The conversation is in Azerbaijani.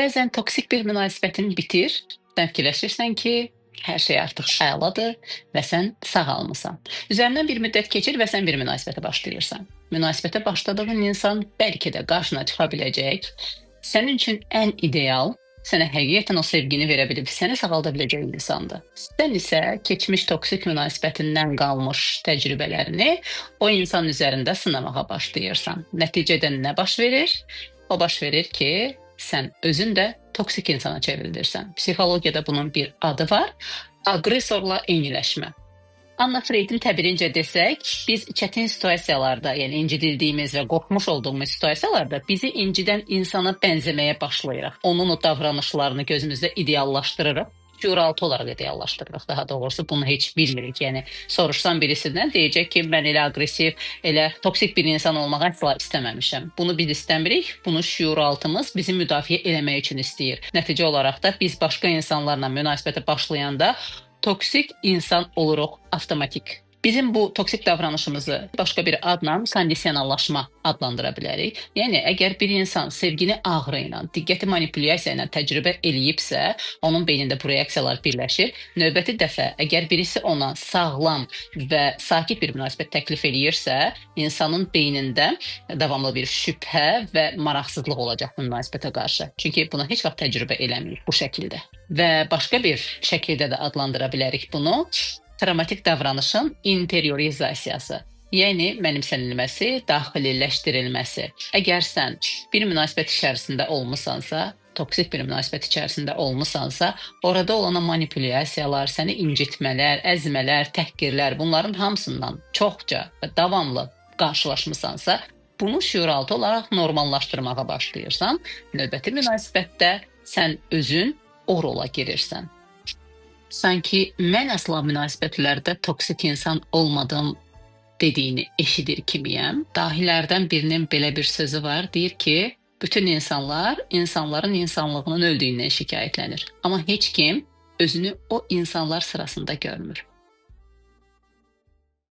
Bəzən toksik bir münasibətin bitir, sən fikirləşirsən ki, hər şey artıq əladır və sən sağalmısan. Üzərindən bir müddət keçir və sən bir münasibətə başlayırsan. Münasibətə başladığın insan bəlkə də qarşına çıxa biləcək, sənin üçün ən ideal, sənə həqiqətən o sevgini verə bilib, səni sağalda biləcək insandır. Sən isə keçmiş toksik münasibətindən qalmış təcrübələrini o insan üzərində sınamağa başlayırsan. Nəticədə nə baş verir? O baş verir ki, sən özün də toksik insana çevrilirsən. Psixologiyada bunun bir adı var. Aqresorla eyniləşmə. Anna Freydin təbirincə desək, biz çətin situasiyalarda, yəni incidildiyimiz və qorxmuş olduğumuz situasiyalarda bizi incidən insana bənzəməyə başlayırıq. Onun o davranışlarını gözümüzdə ideallaşdırırıq. Şüuraltı olaraq ideallaşdırırıq. Daha doğrusu bunu heç bilmirik. Yəni soruşsan birisindən deyəcək ki, mən elə aqressiv, elə toksik bir insan olmağı əsla istəməmişəm. Bunu biz istəmirik. Bunu şüuraltımız bizi müdafiə eləmək üçün istəyir. Nəticə olaraq da biz başqa insanlarla münasibətə başlayanda toksik insan oluruq avtomatik. Bizim bu toksik davranışımızı başqa bir adla kondisionallaşma adlandıra bilərik. Yəni, əgər bir insan sevgini ağrı ilə, diqqəti manipulyasiya ilə təcrübə eləyibsə, onun beynində bu reaksiyalar birləşir. Növbəti dəfə, əgər birisi ona sağlam və sakit bir münasibət təklif eləyirsə, insanın beynində davamlı bir şübhə və maraqsızlıq olacaq bu münasibətə qarşı. Çünki buna heç vaxt təcrübə eləmirik bu şəkildə. Və başqa bir şəkildə də adlandıra bilərik bunu. Travmatik davranışın interiorizasiyası, yəni mənimsənilməsi, daxililəşdirilməsi. Əgər sən bir münasibət içərisində olmusansa, toksik bir münasibət içərisində olmusansa, orada olan manipulyasiyalar, səni incitmələr, əzmələr, təhqirlər, bunların hamısından çoxca və davamlı qarşılaşmısansa, bunu şüuraltı olaraq normallaşdırmağa başlayırsan, növbəti münasibətdə sən özün o rola girirsən. Sanki mən əsla münasibətlərdə toksik insan olmadım dediyini eşidir kimiyəm. Dahilərdən birinin belə bir sözü var, deyir ki, bütün insanlar insanların insanlığının öldüyündən şikayətlənir. Amma heç kim özünü o insanlar sırasında görmür.